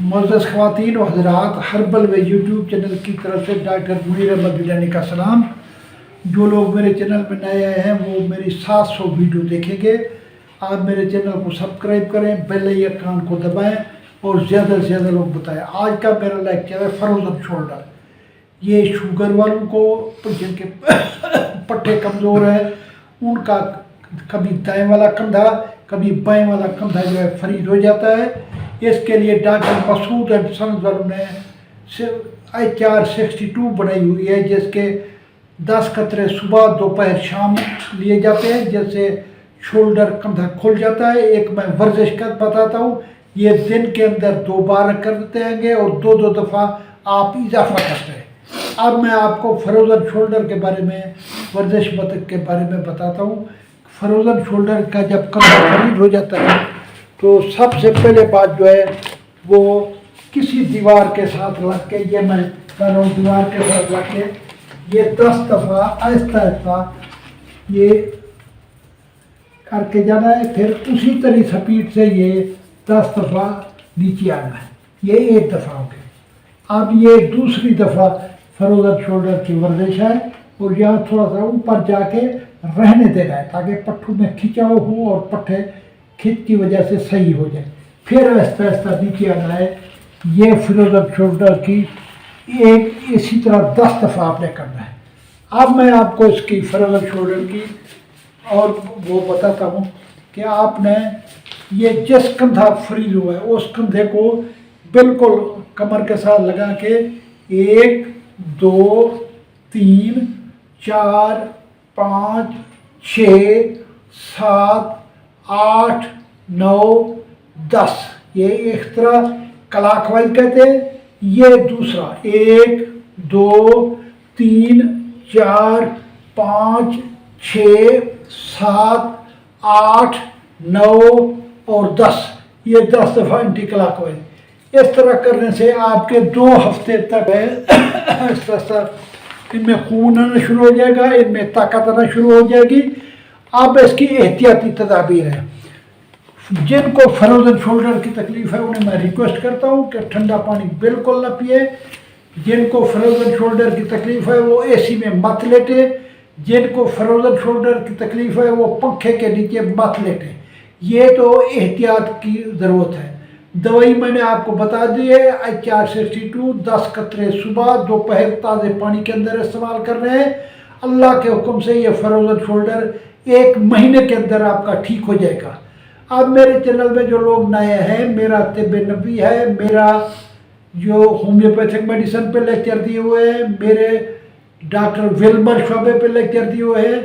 मुअज़्ज़ज़ ख़वातीन व हज़रात, हर्बल वे YouTube channel की तरफ से डॉक्टर मुनीर अहमद गिलानी का सलाम। जो लोग मेरे चैनल में नए आए हैं वो मेरी 700 वीडियो देखेंगे। आप मेरे चैनल को सब्सक्राइब करें, बेल आइकन को दबाएं और ज़्यादा से ज़्यादा लोग बताएं। आज का मेरा लेक्चर है फ्रोज़न शोल्डर। ये शुगर वालों को जिनके पट्टे कमज़ोर है, उनका कभी दाएं वाला कंधा कभी बाएं वाला कंधा जो है फ्रीज हो जाता है। इसके लिए डॉक्टर मसूद एंड सन्स वालों ने HR-62 बनाई हुई है, जिसके 10 कतरे सुबह दोपहर शाम लिए जाते हैं, जैसे शोल्डर कंधा खुल जाता है। एक मैं वर्जिश कर बताता हूँ, ये दिन के अंदर 2 बार कर देते हैं और 2-2 दफ़ा आप इजाफा करते हैं। अब मैं आपको फ्रोज़न शोल्डर के बारे में, वर्जिश के बारे में बताता हूँ। फ्रोज़न शोल्डर का जब कंधा फ्रीज हो जाता है तो सबसे पहले बात जो है वो किसी दीवार के साथ लग के, ये मैं कर रहा हूँ, दीवार के साथ लग के ये 10 दफ़ा आहिस्ता आहिस्ता ये करके जाना है। फिर उसी तरह स्पीड से ये 10 दफ़ा नीचे आना है। ये एक दफ़ा हो गया। अब ये दूसरी दफ़ा फ्रोज़न शोल्डर की वर्जिश है और यहाँ थोड़ा सा ऊपर जाके रहने देना है ताकि पट्टों में खिंचाव हो और पट्टे खिंच की वजह से सही हो जाए। फिर आहिस्ता आहिस्ता नीचे आना है। ये फ्रोज़न शोल्डर की एक इसी तरह 10 दफ़ा आपने करना है। अब मैं आपको इसकी फ्रोज़न शोल्डर की और वो बताता हूँ कि आपने ये जिस कंधा फ्रीज हुआ है उस कंधे को बिल्कुल कमर के साथ लगा के 1 2 3 4 5 6 7 8 9 10 ये एक तरह क्लॉकवाइज कहते हैं। ये दूसरा 1 2 3 4 5 6 7 8 9 और 10, ये 10 दफ़ा एंटी क्लॉकवाइज। इस तरह करने से आपके 2 हफ्ते तक है इनमें खून आना शुरू हो जाएगा, इनमें ताकत आना शुरू हो जाएगी। अब इसकी एहतियाती तदाबीर है। जिनको फ्रोज़न शोल्डर की तकलीफ है उन्हें मैं रिक्वेस्ट करता हूँ कि ठंडा पानी बिल्कुल न पिए। जिनको फ्रोज़न शोल्डर की तकलीफ है वो AC में मत लेटे। जिनको फ्रोज़न शोल्डर की तकलीफ है वो पंखे के नीचे मत लेटे। ये तो एहतियात की ज़रूरत है। दवाई मैंने आपको बता दी है, HR-62 10 कतरे सुबह दोपहर ताज़े पानी के अंदर इस्तेमाल कर रहे हैं। अल्लाह के हुक्म से ये फ्रोज़न शोल्डर 1 महीने के अंदर आपका ठीक हो जाएगा। अब मेरे चैनल में जो लोग नए हैं, मेरा तिब्बे नबी है, मेरा जो होम्योपैथिक मेडिसिन पे लेक्चर दिए हुए हैं, मेरे डॉक्टर विल्मर शोबे पे लेक्चर दिए हुए हैं।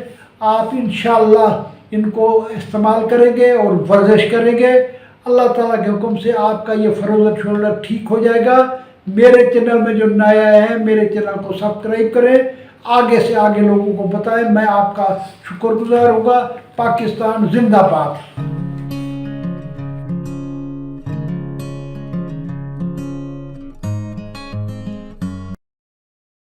आप इंशाअल्लाह इनको इस्तेमाल करेंगे और वर्जिश करेंगे, अल्लाह ताला के हुक्म से आपका ये फ्रोज़न शोल्डर ठीक हो जाएगा। मेरे चैनल में जो नए आए हैं मेरे चैनल को सब्सक्राइब करें, आगे से आगे लोगों को बताएं। मैं आपका शुक्रगुजार होगा। पाकिस्तान जिंदाबाद।